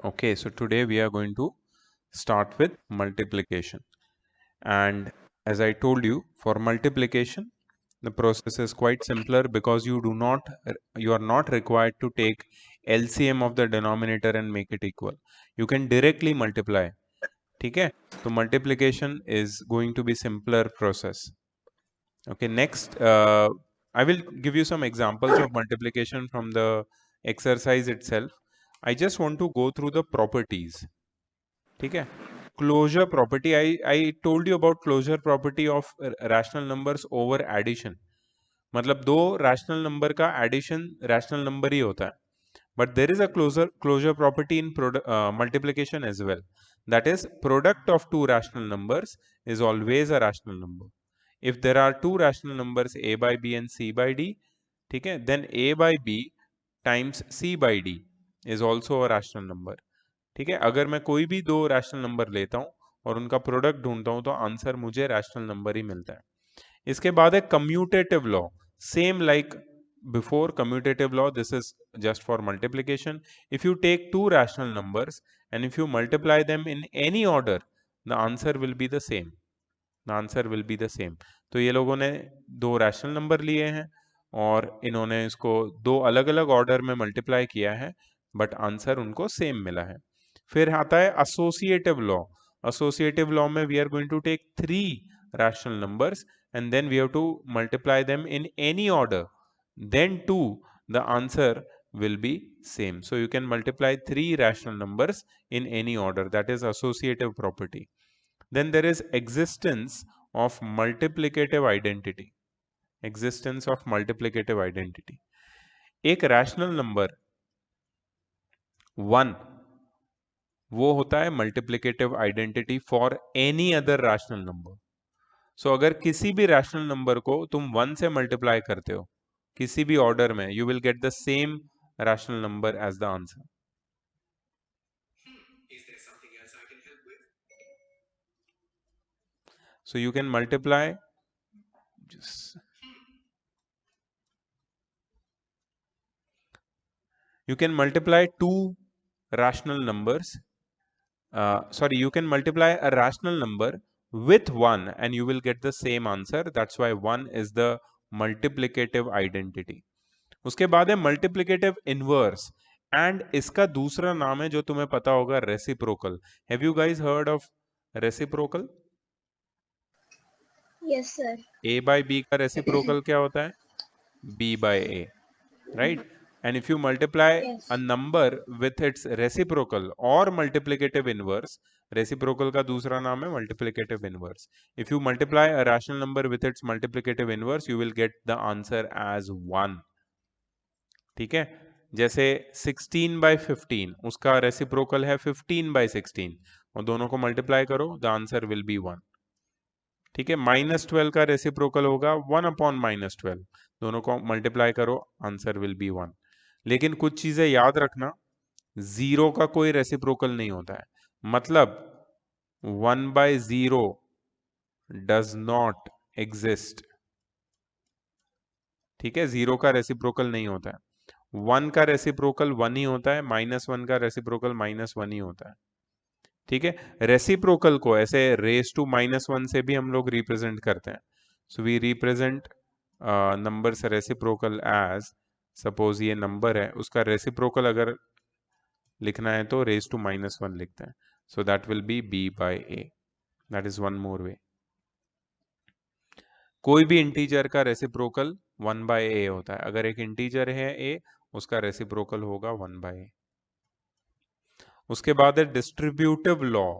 Okay, so today we are going to start with multiplication. And as I told you, for multiplication, the process is quite simpler because you are not required to take LCM of the denominator and make it equal. You can directly multiply. ठीक है? So multiplication is going to be simpler process. Okay, next, I will give you some examples of multiplication from the exercise itself. I just want to go through the properties. ठीक है? Closure property, I told you about closure property of rational numbers over addition. मतलब दो rational number का addition rational number ही होता है, but there is a closure property in multiplication as well. That is, product of two rational numbers is always a rational number. If there are two rational numbers a by b and c by d, ठीक है, then a by b times c by d is also a rational number. ठीक है, अगर मैं कोई भी दो rational number लेता हूं और उनका प्रोडक्ट ढूंढता हूं तो आंसर मुझे रैशनल नंबर ही मिलता है. इसके बाद है commutative law. Same like before, commutative law, this is just for multiplication. If you take two rational numbers and if you multiply them in any order, the answer will be the same. The answer will be the same. तो ये लोगों ने दो rational number लिए हैं और इन्होंने इसको दो अलग अलग ऑर्डर में मल्टीप्लाई किया है, बट आंसर उनको सेम मिला है. फिर आता है एसोसिएटिव लॉ. एसोसिएटिव लॉ में we are going to take three rational numbers and then we have to multiply them in any order, then too the answer will be same. So you can multiply three rational numbers in any order. That is associative property. Then there is existence of multiplicative identity. Existence of multiplicative identity. एक rational number 1 वो होता है multiplicative identity for any other rational number. So अगर किसी भी rational number को तुम 1 से मल्टीप्लाई करते हो किसी भी ऑर्डर में, you will get the same rational number as the answer. So you can multiply two rational numbers. You can multiply a rational number with 1 and you will get the same answer. That's why 1 is the multiplicative identity. उसके बाद है multiplicative inverse, and इसका दूसरा नाम है जो तुम्हें पता होगा, reciprocal. Have you guys heard of reciprocal? Yes sir. a by b का रेसिप्रोकल क्या होता है? b by a, right? And if you multiply Yes. a number with its reciprocal or multiplicative inverse, reciprocal का दूसरा नाम है multiplicative inverse. If you multiply a rational number with its multiplicative inverse, you will get the answer as 1. ठीक है, जैसे 16 by 15 उसका reciprocal है 15 by 16 और दोनों को मल्टीप्लाई करो, द आंसर विल बी 1. ठीक है, -12 का रेसिप्रोकल होगा 1 अपॉन -12, दोनों को मल्टीप्लाई करो, आंसर विल बी 1. लेकिन कुछ चीजें याद रखना, 0 का कोई रेसिप्रोकल नहीं होता है. मतलब 1 by 0 डज नॉट एग्जिस्ट. ठीक है, 0 का रेसिप्रोकल नहीं होता है. 1 का रेसिप्रोकल 1 ही होता है, -1 का रेसिप्रोकल -1 ही होता है. ठीक है, रेसिप्रोकल को ऐसे रेस टू -1 से भी हम लोग रिप्रेजेंट करते हैं. So we represent numbers reciprocal as, suppose ये नंबर है, उसका रेसिप्रोकल अगर लिखना है तो रेस टू -1 लिखते हैं. So that will be b by a. That is one more way. कोई भी इंटीजर का रेसिप्रोकल 1 by a होता है. अगर एक इंटीजर है a, उसका रेसिप्रोकल होगा 1 by a. उसके बाद है distributive law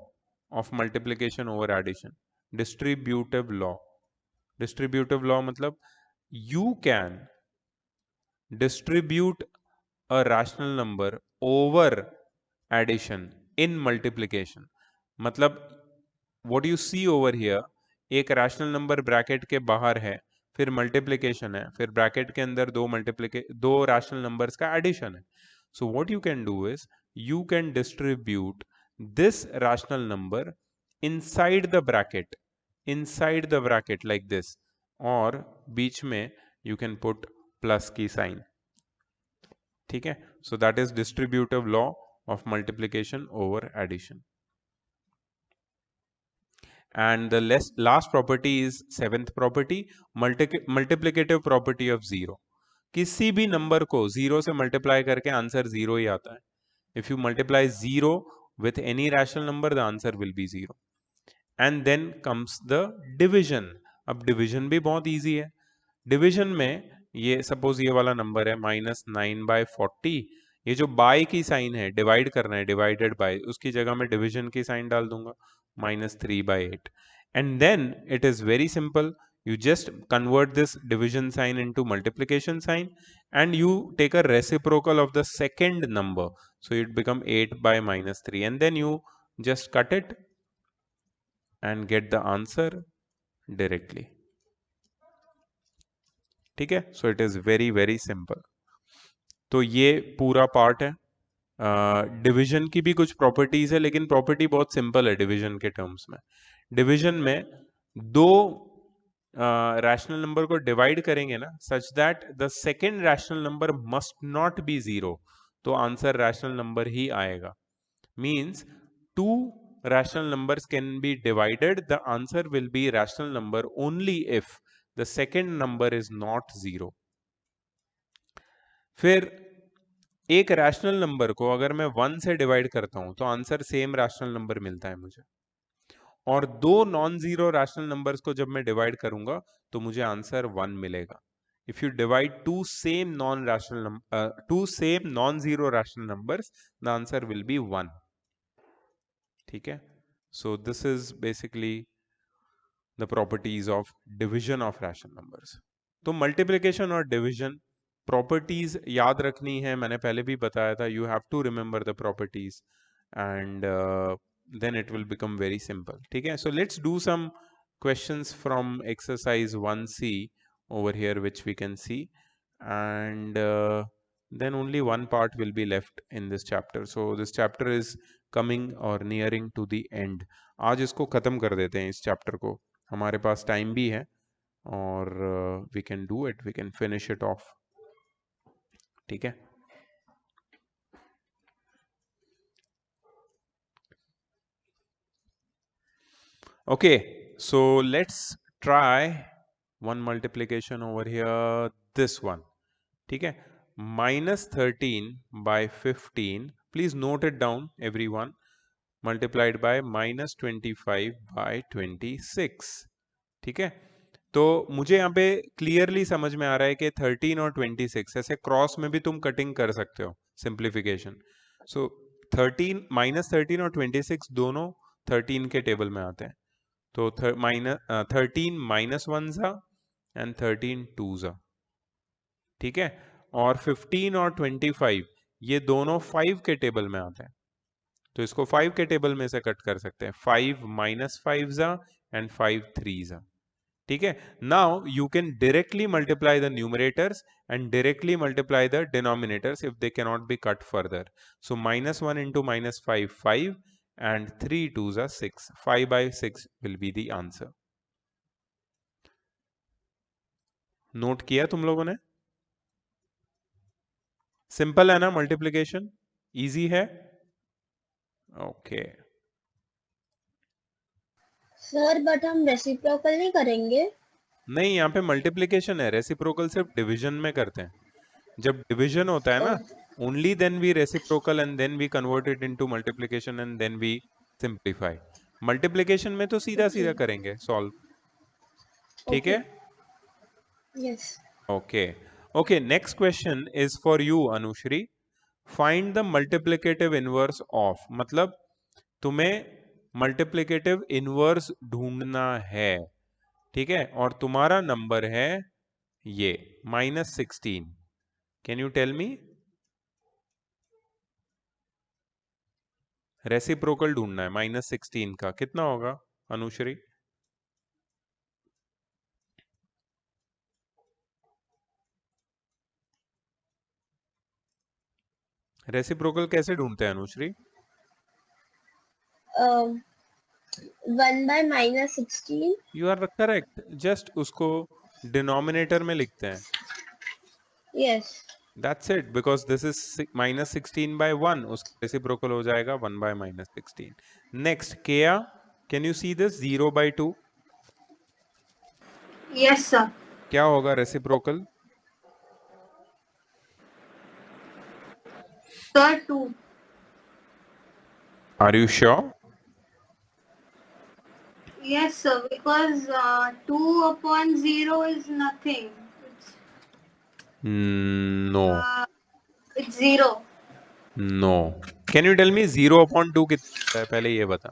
of multiplication over addition. Distributive law. Distributive law मतलब you can distribute a rational number over addition in multiplication. मतलब what you see over here, एक रैशनल नंबर ब्रैकेट के बाहर है, फिर मल्टीप्लिकेशन है, फिर ब्रैकेट के अंदर दो रैशनल नंबर्स का एडिशन है. So what you can do is you can distribute this rational number inside the bracket like this, और बीच में you can put plus की साइन. ठीक है, so that is distributive law of multiplication over addition. And the last property is seventh property, multiplicative property of zero. किसी भी number को zero से multiply करके आंसर जीरो ही आता है. If you multiply zero with any rational number, the answer will be zero. And then comes the division. अब division भी बहुत easy है. Division में ये suppose ये वाला नंबर है -9/40. ये जो बाय की साइन है, डिवाइड करना है, डिवाइडेड बाय, उसकी जगह में डिविजन की साइन डाल दूंगा, -3/8. And then it is very simple. You just convert this division sign into multiplication sign and you take a reciprocal of the second number. So it become 8 by -3 and then you just cut it and get the answer directly. ठीक है, so it is very very simple. तो ये पूरा part है. Division की भी कुछ properties है, लेकिन प्रॉपर्टी बहुत सिंपल है डिवीजन के टर्म्स में. डिवीजन में दो रैशनल नंबर को डिवाइड करेंगे ना, such that the second rational number must not be zero, तो आंसर रैशनल नंबर ही आएगा. Means two rational numbers can be divided, the answer will be rational number only if the second number is not zero. फिर एक rational number को अगर मैं 1 से divide करता हूं तो आंसर सेम रैशनल नंबर मिलता है मुझे, और दो नॉन जीरो रैशनल नंबर्स को जब मैं डिवाइड करूंगा तो मुझे आंसर 1 मिलेगा. If you divide two same non-zero rational numbers, the answer will be 1. ठीक है, so this is basically the properties of division of rational numbers. तो multiplication और division properties याद रखनी है, मैंने पहले भी बताया था. You have to remember the properties and then it will become very simple. ठीक है, so let's do some questions from exercise 1C over here which we can see, and then only one part will be left in this chapter. So this chapter is coming or nearing to the end. आज इसको ख़त्म कर देते हैं इस chapter को, हमारे पास time भी है और we can do it, we can finish it off. ठीक है, okay, so let's try one multiplication over here, this one. ठीक है, -13/15, please note it down everyone, multiplied by -25/26. ठीक है, तो मुझे यहाँ पे क्लियरली समझ में आ रहा है कि 13 और 26 ऐसे क्रॉस में भी तुम कटिंग कर सकते हो, सिंप्लीफिकेशन. सो 13 -13 और 26 दोनों 13 के टेबल में आते हैं, तो 13 -1 ज़ा एंड 13 2 ज़ा. ठीक है, और 15 और 25 ये दोनों 5 के टेबल में आते हैं, तो इसको 5 के टेबल में से कट कर सकते हैं. 5 -5 ज़ा एंड 5 3 ज़ा. ठीक है, now you can directly multiply the numerators and directly multiply the denominators if they cannot be cut further. So -1 into -5 5 and 3 2s are 6. 5/6 will be the answer. Note किया तुम लोगों ने? सिंपल है ना मल्टीप्लिकेशन, इजी है. Okay sir, but हम reciprocal नहीं करेंगे. नहीं, यहाँ पे मल्टीप्लिकेशन है, रेसिप्रोकल सिर्फ डिवीजन में करते हैं. जब डिवीजन होता है ना, only then we reciprocal and then we convert it into multiplication and then we simplify. Multiplication में तो सीधा सीधा करेंगे सॉल्व. ठीक है, yes. Okay okay. Next question is for you Anushree. Find the multiplicative inverse of, मतलब तुम्हें मल्टीप्लिकेटिव इनवर्स ढूंढना है. ठीक है, और तुम्हारा नंबर है ये -16. Can you tell me? Reciprocal ढूंढना है -16 का, कितना होगा अनुश्री? रेसिप्रोकल कैसे ढूंढते हैं Anushree? 1/-16. You are correct, just उसको डिनोमिनेटर में लिखते हैं. Yes. That's it, because this is minus 16 by 1. उसका reciprocal हो जाएगा 1 by minus 16. Next, Kea, can you see this 0 by 2? Yes, sir. क्या होगा reciprocal? Sir, 2. Are you sure? Yes, sir, because 2 upon 0 is nothing. No. It's 0. No. Can you tell me 0 upon 2 कितना है? पहले ये बता.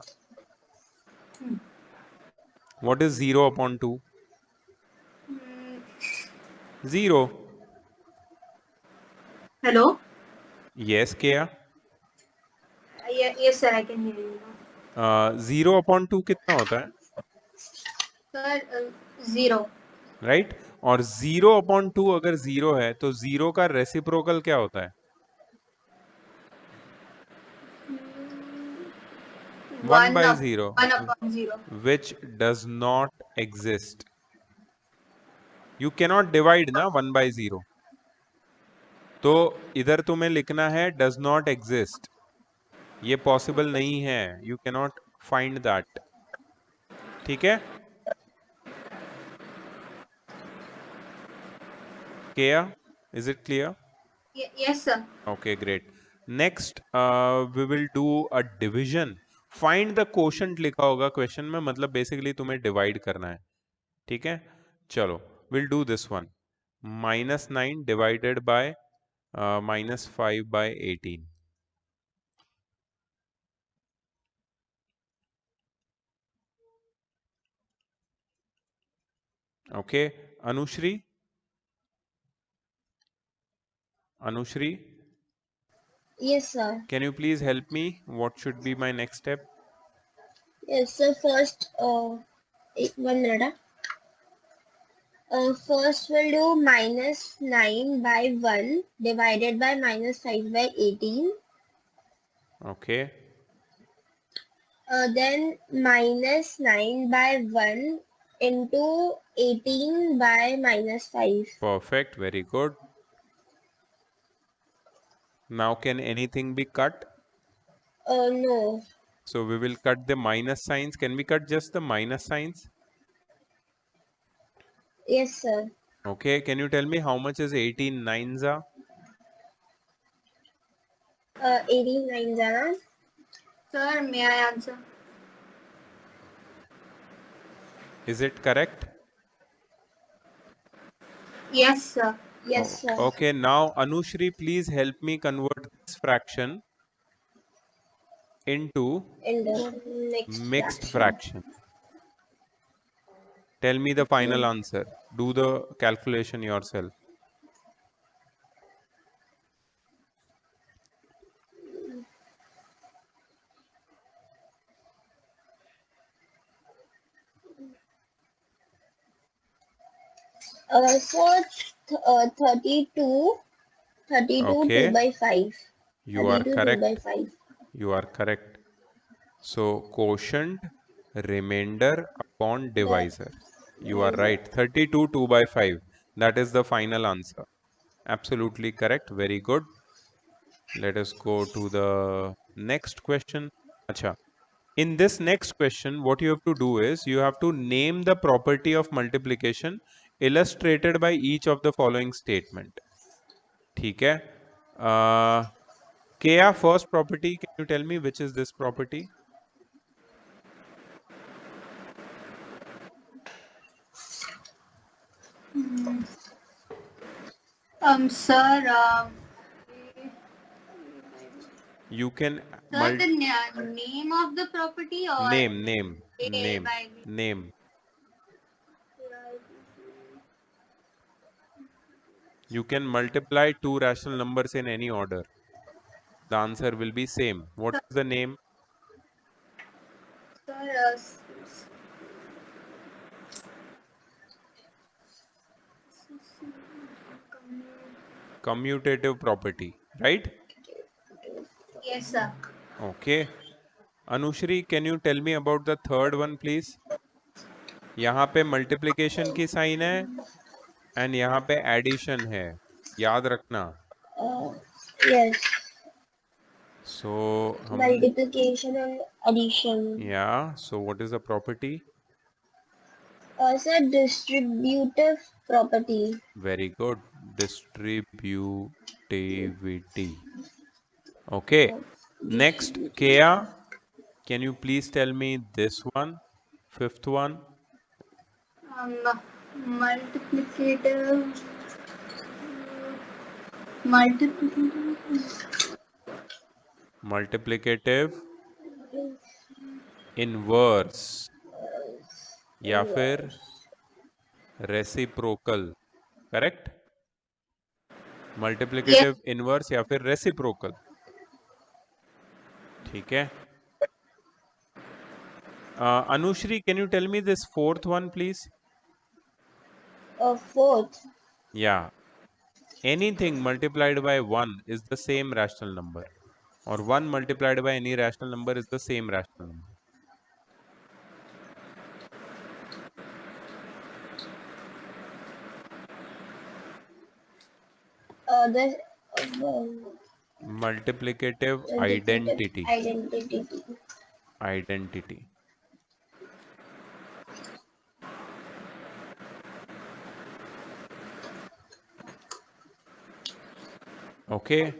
What is 0 upon 2? 0. Hello? Yes, Kea. Yes, sir, I can hear you now. 0 upon 2 कितना होता है? Sir, 0. Right और 0 upon 2 अगर 0 है तो 0 का रेसिप्रोकल क्या होता है? 1 by 0, 1 upon 0. which does not exist. You cannot divide ना 1 by 0. तो इधर तुम्हें लिखना है does not exist. ये पॉसिबल नहीं है. You cannot find that. ठीक है? Kea, is it clear? Yes, sir. Okay, great. Next, we will do a division. Find the quotient लिखा होगा क्वेश्चन में, मतलब बेसिकली तुम्हें डिवाइड करना है. ठीक है, चलो we'll do this one. -9 divided by -5 by 18. Okay, Anushri? Anushri? Yes, sir. Can you please help me? What should be my next step? Yes, so first, 1 minute. First we'll do -9 by 1 divided by -5 by 18. Okay, Then -9 by 1 into 18 by -5. perfect, very good. Now can anything be cut? No. So we will cut the minus signs. Can we cut just the minus signs? Yes, sir. Okay, can you tell me how much is 18 nines are? 89 jana. Sir, may I answer? Is it correct? Yes, sir. Yes, sir. Okay, now Anushri, please help me convert this fraction into In the next mixed fraction. fraction. Tell me the final answer. Do the calculation yourself. So 32 Okay. 2 by 5. You are 32 2 correct. by 5. You are correct. So quotient remainder upon divisor. You are right. 32 2 by 5. That is the final answer. Absolutely correct. Very good. Let us go to the next question. Acha. In this next question, what you have to do is you have to name the property of multiplication illustrated by each of the following statement. ठीक है? Kea, first property, can you tell me which is this property? Sir, You can sir, the name of the property or name. You can multiply two rational numbers in any order. The answer will be same. What is the name? Sir, Commutative property, right? yes, sir. Okay. Anushri, can you tell me about the third one, please? यहाँ पे multiplication की sign है and यहाँ पे addition है. याद रखना. Yes. So Multiplication and addition. yeah, so what is the property? Sir, distributive property. Very good. Distributivity. Okay. Next, Kea, can you please tell me this one, fifth one? Multiplicative. Multiplicative. Multiplicative inverse या फिर reciprocal, correct? Yes, multiplicative inverse या फिर reciprocal, ठीक है। Anushree, can you tell me this fourth one please? Fourth. या anything multiplied by 1 is the same rational number, और 1 multiplied by any rational number is the same rational number. The multiplicative indicative identity, identity. Identity. Okay.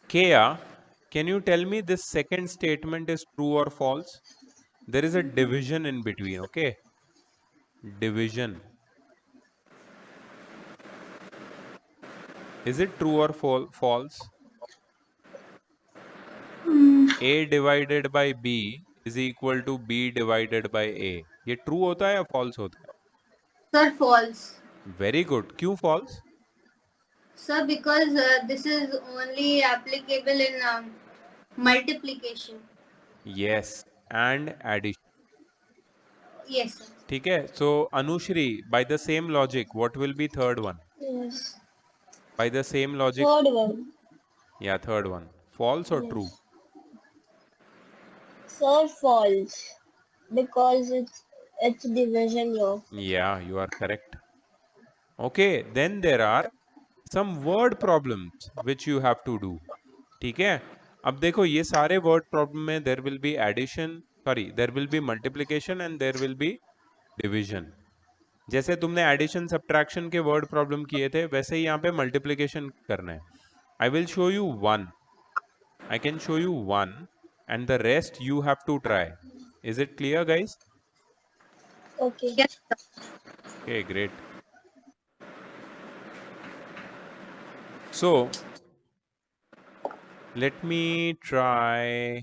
Kea, can you tell me this second statement is true or false? There is a division in between, okay? Division. Is it true or false? A divided by B is equal to B divided by A. ये true होता है या false होता है? sir, false. Very good. क्यों false? Sir, because this is only applicable in multiplication. Yes, and addition. Yes, sir. ठीक है. So Anushri, by the same logic, what will be third one? Yes. By the same logic, Third one. yeah, third one. False or Yes. true? Sir, false. Because it's division here. Yeah, you are correct. Okay, then there are some word problems which you have to do. ठीक है. अब देखो ये सारे word problem में there will be addition, sorry, there will be multiplication and there will be division. जैसे तुमने addition subtraction के word problem किए थे, वैसे ही यहाँ पे multiplication करना है. I will show you one. I can show you one and the rest you have to try. Is it clear, guys? Okay. Yes, sir. Okay, great. So let me try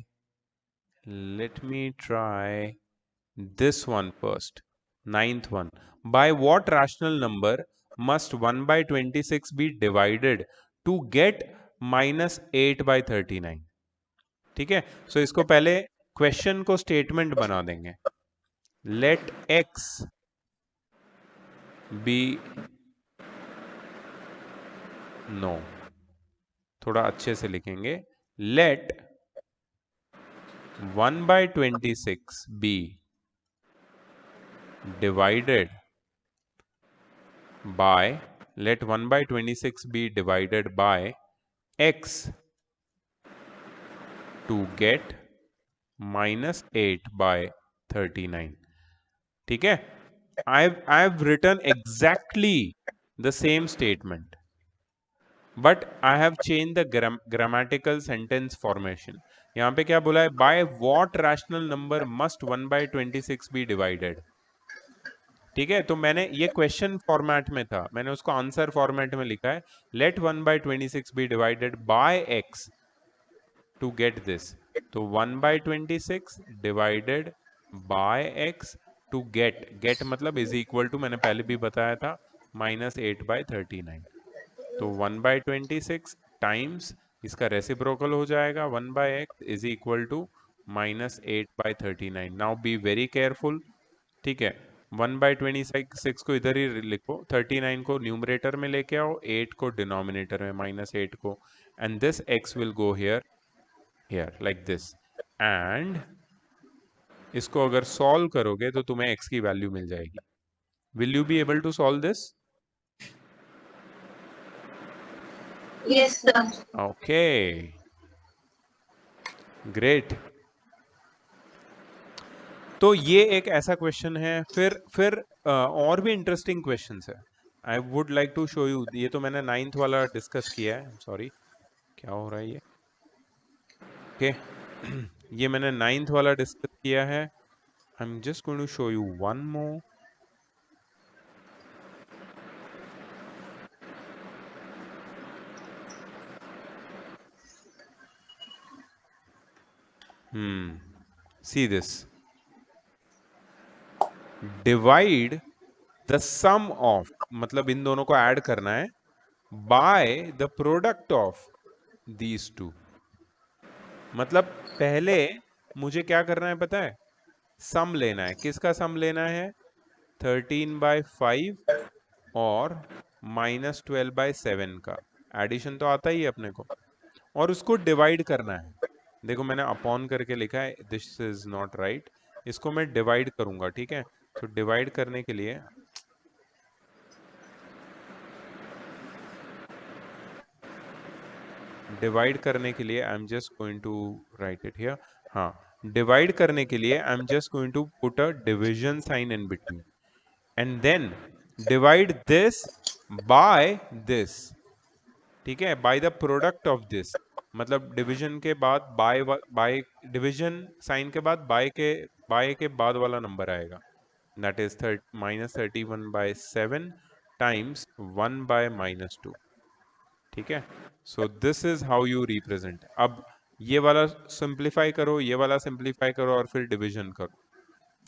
this one first. Ninth one. By what rational number must 1 by 26 be divided to get minus 8 by 39? ठीक है. So इसको पहले question को statement बना देंगे. Let x be, no, थोड़ा अच्छे से लिखेंगे. Let 1 by 26 be divided by, let 1 by 26 be divided by x to get minus 8 by 39. ठीक है. I've written exactly the same statement, but I have changed the grammatical sentence formation. यहाँ पे क्या बोला है? By what rational number must 1 by 26 be divided? ठीक है. तो मैंने ये क्वेश्चन फॉर्मेट में था, मैंने उसको आंसर फॉर्मेट में लिखा है. Let 1 by 26 be divided by x to get this. तो 1 by 26 divided by x to get मतलब इज इक्वल टू, मैंने पहले भी बताया था, माइनस 8 by 39. तो 1 by 26 टाइम्स इसका रेसिप्रोकल हो जाएगा 1 by x is equal to minus 8 by 39. Now be very careful. ठीक है. 1 by 26 को इधर ही लिखो, 39 को न्यूमरेटर में लेके आओ, 8 को डिनोमिनेटर में, माइनस 8 को, and this x will go here like this. And इसको अगर सॉल्व करोगे तो तुम्हें x की वैल्यू मिल जाएगी. Will you be able to solve this? Yes, sir. Okay, great. तो ये एक ऐसा क्वेश्चन है, फिर और भी इंटरेस्टिंग क्वेश्चंस है. I would like to show you. ये तो मैंने 9th वाला डिस्कस किया है. सॉरी, क्या हो रहा है ये? ओके, ये मैंने 9th वाला डिस्कस किया है. I am just going to show you one more. See this. Divide the sum of, मतलब इन दोनों को ऐड करना है, by the product of these two. मतलब पहले मुझे क्या करना है पता है? सम लेना है. किसका सम लेना है? 13/5 और -12/7 का. एडिशन तो आता ही है अपने को, और उसको डिवाइड करना है. देखो मैंने अपॉन करके लिखा है, दिस इज नॉट राइट. इसको मैं डिवाइड करूंगा, ठीक है? तो डिवाइड करने के लिए I am just going to write it here. हाँ, डिवाइड करने के लिए I am just going to put a division sign in between, and then divide this by this. ठीक है, by the product of this. मतलब division के बाद by division sign के बाद बाय के बाद वाला नंबर आएगा. That is -31/7 times 1/-2. ठीक है, so this is how you represent. अब ये वाला सिंप्लीफाई करो, ये वाला सिंप्लीफाई करो, और फिर डिवीजन करो.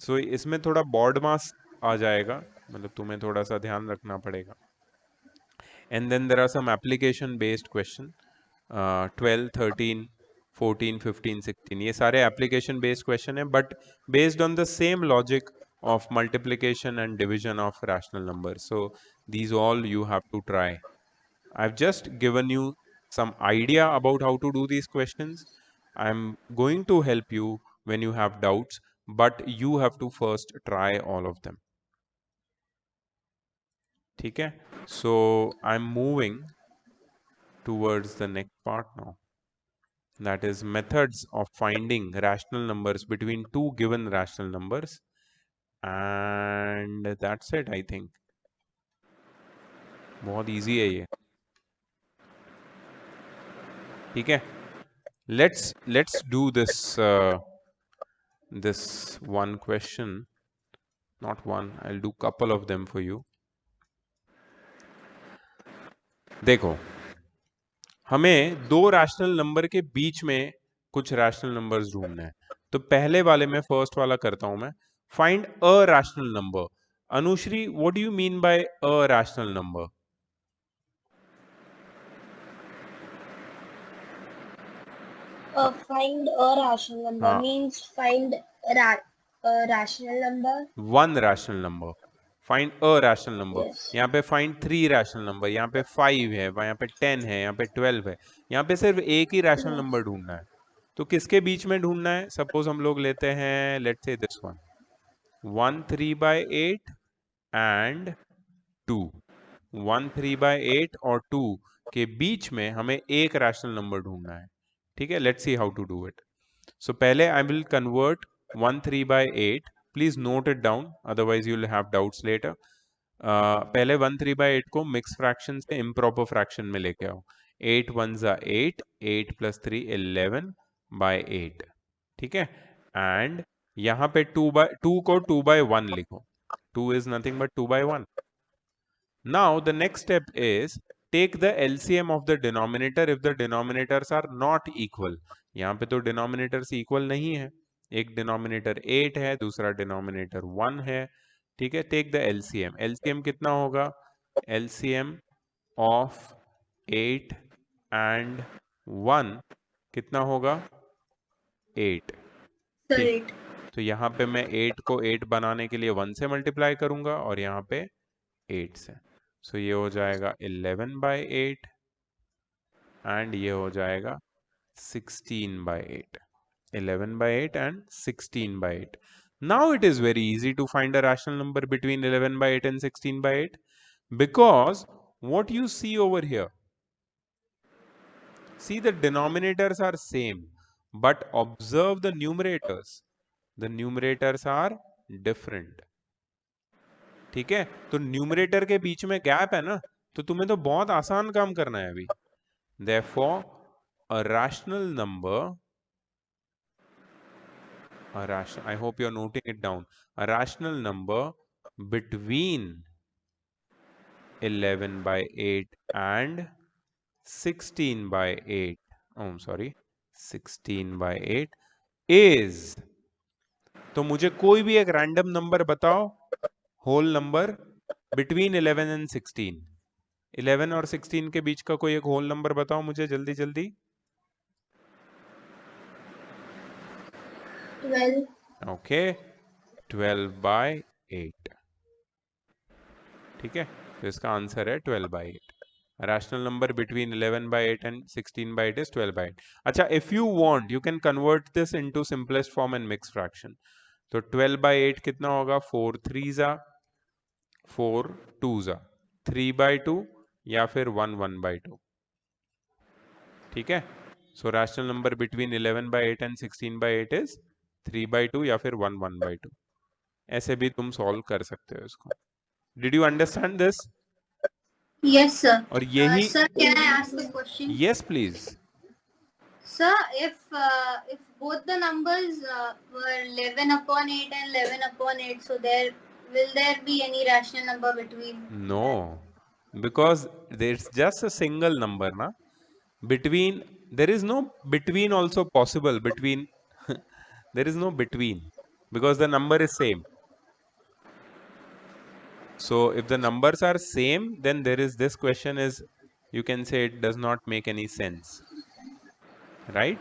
सो इसमें थोड़ा बॉड मास आ जाएगा, मतलब तुम्हें थोड़ा सा ध्यान रखना पड़ेगा. And then there are some application based question. 12, 13, 14, 15, 16, ये सारे application based question है, but based on the same logic of multiplication and division of rational numbers. So these all you have to try. I've just given you some idea about how to do these questions. I'm going to help you when you have doubts, but you have to first try all of them. ठीक है? So I'm moving towards the next part now. That is methods of finding rational numbers between two given rational numbers. And that's it, I think. बहुत easy है ये. ठीक है? Let's do this this one question. Not one, I'll do couple of them for you. देखो, हमें दो rational number के बीच में कुछ रैशनल नंबर्स ढूंढना है. तो पहले वाले में फर्स्ट वाला करता हूं मैं. Find a rational number. Anushri, what do you mean by a rational number? Find a rational number हाँ, means find a rational number. One rational number. Find a rational number. Yes. यहाँ पे फाइंड 3 रैशनल नंबर, यहाँ पे 5 है, यहाँ पे 10 है, यहाँ पे 12 है. यहाँ पे सिर्फ एक ही रैशनल नंबर ढूंढना है. तो किसके बीच में ढूंढना है? सपोज हम लोग लेते हैं, let's say this one, 1 3/8 and 2. 1 3/8 और 2 के बीच में हमें एक रैशनल नंबर ढूंढना है. ठीक है, let's see how to do it. So पहले I will convert 1 3/8. Please note it down, otherwise you will have doubts later. पहले 1 3/8 को मिक्स फ्रैक्शन से इम्प्रॉपर फ्रैक्शन में लेके आओ. 8 1s are 8, 8 + 3 11/8. ठीक है, एंड यहाँ पे 2 को 2/1 लिखो. 2 is nothing but 2/1. Now the next step is take the LCM of the denominator if the denominators are not equal. यहाँ पे तो denominators equal नहीं है. एक denominator 8 है, दूसरा denominator 1 है. ठीक है, take the LCM. LCM कितना होगा? LCM of 8 and 1 कितना होगा? 8. Sir, ठीक, 8. तो यहाँ पे मैं 8 को 8 बनाने के लिए 1 से मल्टीप्लाई करूंगा, और यहाँ पे 8 से. सो ये हो जाएगा 11/8 एंड ये हो जाएगा 16/8. 11/8 and 16/8. Now it is very easy to find a rational number between 11/8 and 16/8, because what you see over here, See, the denominators are same, but observe the numerators. The numerators are different. ठीक है, तो numerator के बीच में gap है ना, तो तुम्हें तो बहुत आसान काम करना है अभी. Therefore, a rational number, I hope you're noting it down. A rational number between 11 by 8 and 16 by 8. Oh, I'm sorry, 16 by 8 is. तो मुझे कोई भी एक रैंडम नंबर बताओ, होल नंबर बिटवीन 11 एंड 16. 11 और 16 के बीच का कोई एक होल नंबर बताओ मुझे जल्दी जल्दी. 12. Okay, 12 by 8. ठीक है, तो इसका आंसर है 12 by 8. Rational number between 11 by 8 and 16 by 8 is 12 by 8. अच्छा, if you want you can convert this into simplest form and mixed fraction. तो 12 by 8 कितना होगा? 4 3s, 4 2s, 3 by 2 या फिर 1 1 by 2. ठीक है, सो rational number between 11 by 8 and 16 by 8 is 3 by 2 या फिर 1 1 by 2. ऐसे भी तुम सॉल्व कर सकते हो इसको. Did you understand this? Yes, sir. और यही. Sir, can I ask a question? Yes please. Sir, if both the numbers were 11 upon 8 and 11 upon 8, so will there be any rational number between? No, because there's just a single number, na. Between, there is no between also possible between. There is no between because the number is same. So if the numbers are same, then there is, this question is, you can say it does not make any sense, right?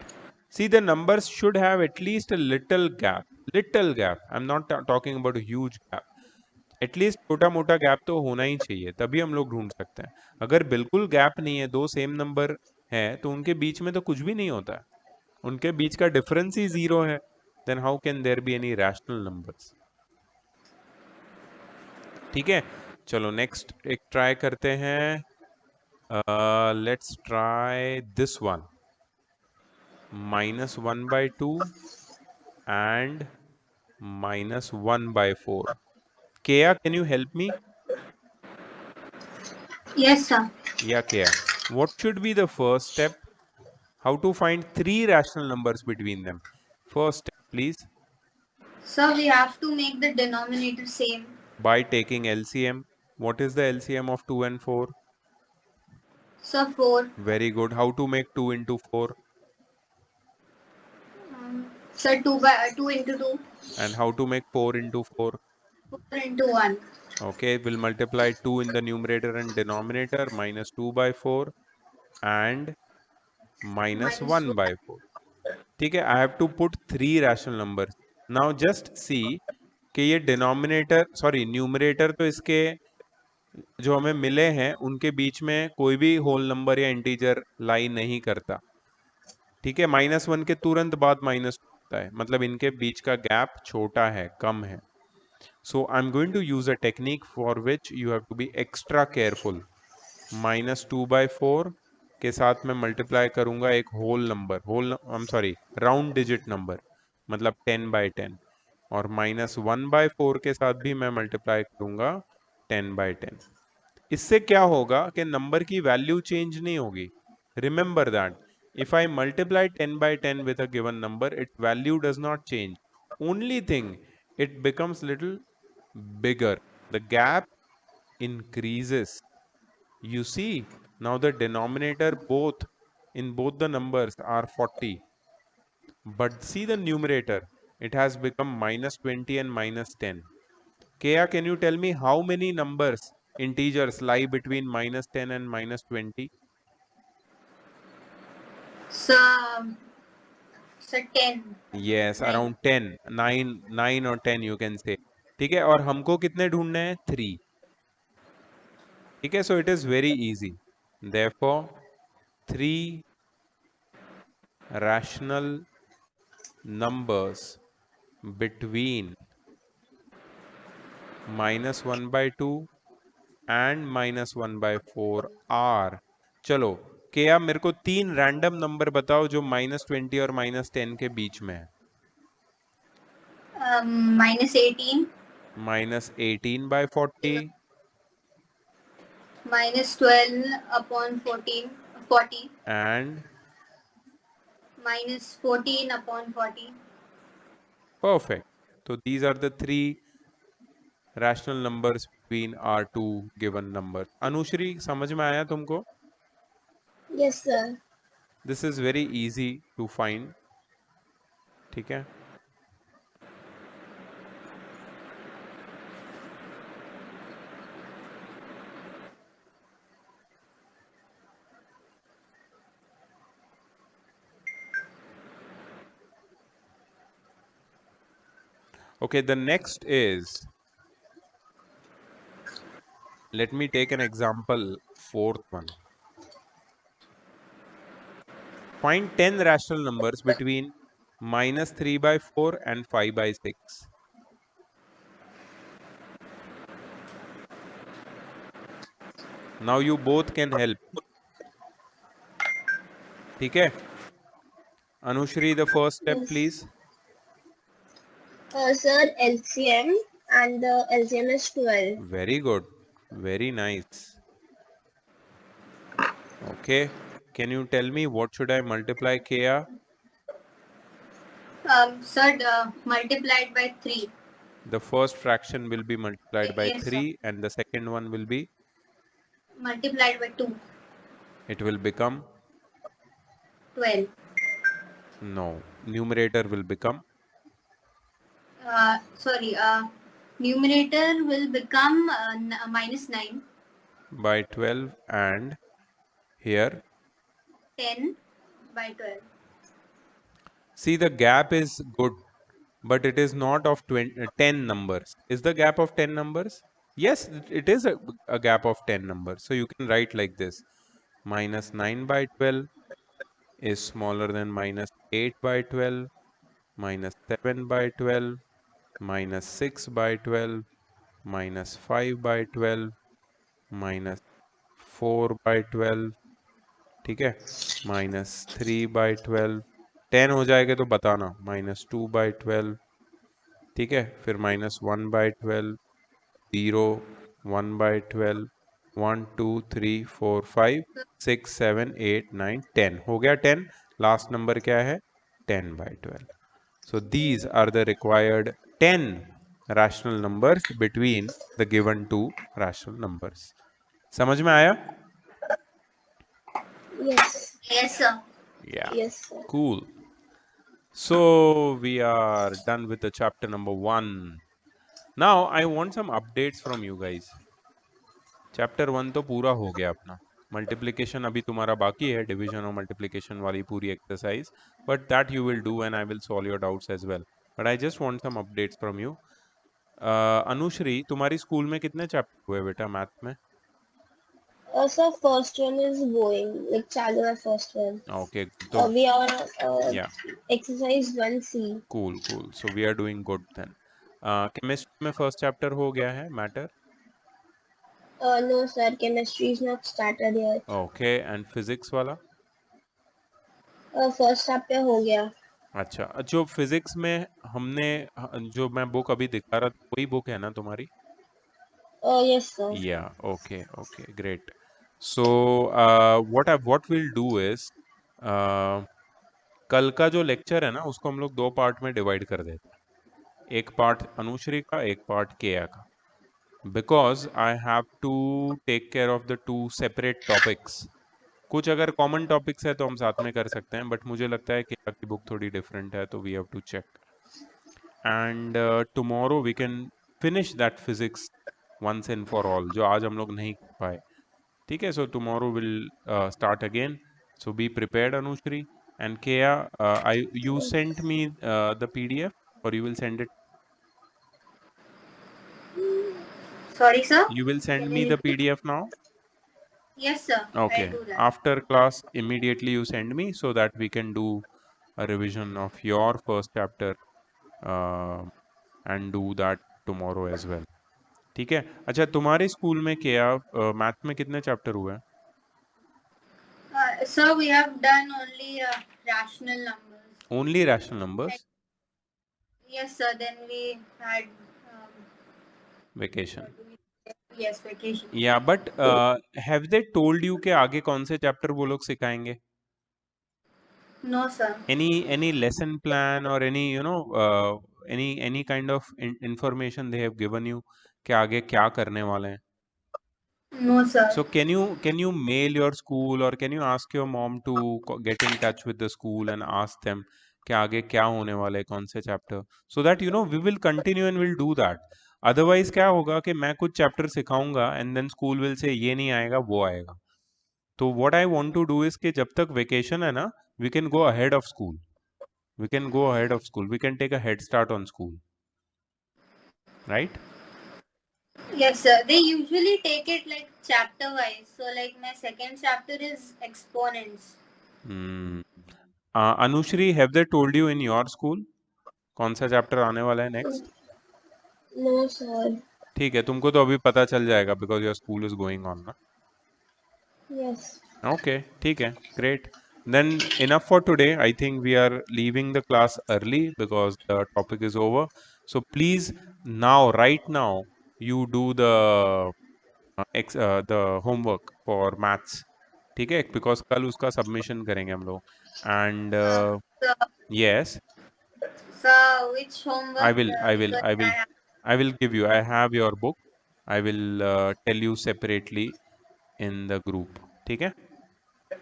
See, the numbers should have at least a little gap. I'm not talking about a huge gap. At least छोटा मोटा gap तो होना ही चाहिए, तभी हम लोग ढूंढ सकते हैं. अगर बिल्कुल गैप नहीं है, दो सेम नंबर है, तो उनके बीच में तो कुछ भी नहीं होता है, उनके बीच का डिफरेंस ही 0 है. Then how can there be any rational numbers? ठीक है, चलो नेक्स्ट एक ट्राई करते हैं. Let's try this one. -1 by 2 and -1 by 4. Kea, can you help me? Yes, sir. Yeah, Kea. What should be the first step? How to find 3 rational numbers between them? First step, please. Sir, we have to make the denominator same. By taking LCM. What is the LCM of 2 and 4? Sir, 4. Very good. How to make 2 into 4? Sir, 2 into 2. And how to make 4 into 4? 4 into 1. Okay, we'll multiply 2 in the numerator and denominator, -2 by 4 and -1 by 4. ठीक है, I have to put 3 rational numbers. Now just see कि ये denominator, sorry numerator, तो इसके जो हमें मिले हैं उनके बीच में कोई भी होल नंबर या इंटीजर लाई नहीं करता. ठीक है, -1 के तुरंत बाद माइनस होता है, मतलब इनके बीच का गैप छोटा है, कम है. So I am going to use a technique for which you have to be extra careful. -2 by 4 के साथ मैं मल्टीप्लाई करूंगा एक whole number, I am sorry, round digit number, मतलब 10 by 10. और -1 by 4 के साथ भी मैं मल्टीप्लाई करूंगा 10 by 10. इससे क्या होगा कि नंबर की वैल्यू चेंज नहीं होगी. Remember that if I multiply 10 by 10 with a given number, its value does not change. Only thing, it becomes little bigger. The gap increases. You see, now the denominator in both the numbers are 40. But see the numerator, it has become -20 and -10. Kea, can you tell me how many numbers, integers, lie between -10 and -20? Sir, 10. Yes, Nine. around 10, 9 or 10 you can say. ठीक है, और हमको कितने ढूंढने हैं? 3. ठीक है, so it is very easy. Therefore 3 rational numbers between -1 by 2 and -1 by 4 are. चलो, क्या मेरे को 3 रैंडम नंबर बताओ जो -20 और -10 के बीच में है। -18, -18/40, -12/14, 40, and -14/40. perfect. So these are the 3 rational numbers between our 2 given numbers. Anushree, समझ में आया तुमको? Yes, sir. This is very easy to find. ठीक है? Okay, the next is, let me take an example, 4th one. Find 10 rational numbers between -3/4 and 5/6. Now you both can help. ठीक है? Anushri, the first step, Yes. please. Sir, LCM, and the LCM is 12. Very good. Very nice. Okay. Can you tell me what should I multiply Kea? Sir, multiplied by 3. The first fraction will be multiplied by Yes, sir. 3 and the second one will be, Multiplied by 2. it will become, 12. no, numerator will become, Sorry, numerator will become -9, by 12, and here, 10 by 12. see, the gap is good, but it is not of 10 numbers. Is the gap of 10 numbers? Yes, it is a gap of 10 numbers. So you can write like this: -9/12 is smaller than -8/12, -7/12, -6/12, -5/12, -4/12, ठीक है, -3/12, 10 हो जाएगा तो बताना, -2/12, ठीक है, फिर -1/12, 0, 1/12, 1, 2, 3, 4, 5, 6, 7, 8, 9, 10 हो गया 10। लास्ट नंबर क्या है? 10/12. So these are the required 10 rational numbers between the given 2 rational numbers. समझ में आया? Yes. Yes, sir. Yeah. Yes, sir. Cool. So we are done with the chapter number 1. Now I want some updates from you guys. Chapter 1 तो पूरा हो गया अपना। Multiplication अभी तुम्हारा बाकी है, डिवीजन और मल्टीप्लिकेशन वाली पूरी exercise, but that you will do and I will solve your doubts as well, but I just want some updates from you. Anushri, तुम्हारी स्कूल में कितने चैप्टर हुए बेटा मैथ में? So first one is going, like चालू है first one. Okay, तो We are या exercise 1C. Cool cool, so we are doing good then. Chemistry में फर्स्ट चैप्टर हो गया है, matter? No, sir, chemistry is not started yet. Okay, and physics वाला? First chapter हो गया. अच्छा, जो फिजिक्स में हमने, जो मैं बुक अभी दिखा रहा था, वही बुक है ना तुम्हारी? Yes, sir. Yeah, okay, okay, great. So, what we'll do is, कल का जो लेक्चर है ना, उसको हम लोग 2 पार्ट में डिवाइड कर देते हैं। एक पार्ट अनुश्री का, एक पार्ट केया का, because I have to take care of the 2 separate topics. कुछ अगर कॉमन टॉपिक्स है तो हम साथ में कर सकते हैं, बट मुझे लगता है केया की बुक थोड़ी डिफरेंट है, तो we have to check, and tomorrow we can finish that physics once and for all, जो आज हम लोग नहीं कर पाए। ठीक है, so tomorrow we'll start again. So be prepared, Anushri. And Kea, you sent me the PDF, or you will send it? Sorry, sir. You will send Can me you the repeat? PDF now? Yes, sir. Okay. I'll do that. After class, immediately you send me so that we can do a revision of your first chapter and do that tomorrow as well. ठीक है? अच्छा, तुम्हारे school में क्या math में कितने chapter हुए हैं? Sir, we have done only rational numbers. Only rational numbers? Yes, sir. Then we had Vacation. what do we say? Yes, vacation. Yeah, but have they told you कि आगे कौन से चैप्टर वो लोग सिखाएंगे? No, sir. Any lesson plan or any any kind of information they have given you कि आगे क्या करने वाले हैं? No, sir. So can you mail your school or can you ask your mom to get in touch with the school and ask them कि आगे क्या होने वाला है कौन से chapter, so that we will continue and we'll do that. Otherwise क्या होगा कि मैं कुछ चैप्टर सिखाऊंगा and then school will say ये नहीं आएगा वो आएगा. तो what I want to do is कि जब तक vacation है ना, we can go ahead of school. We can go ahead of school. We can take a head start on school. Right? Yes, sir. They usually take it like chapter wise. So, like my second chapter is exponents. Hmm. Anushri, have they told you in your school कौन सा chapter आने वाला है next? No, sir. ठीक है, तुमको तो अभी पता चल जाएगा because your school is going on ना. Yes. Okay, ठीक है, great. Then enough for today. I think we are leaving the class early because the topic is over. So please now, right now, you do the homework for maths. ठीक है, because कल उसका submission करेंगे हम लोग. And So, yes, which homework? I will Because I will give you. I have your book. I will tell you separately in the group. ठीक है?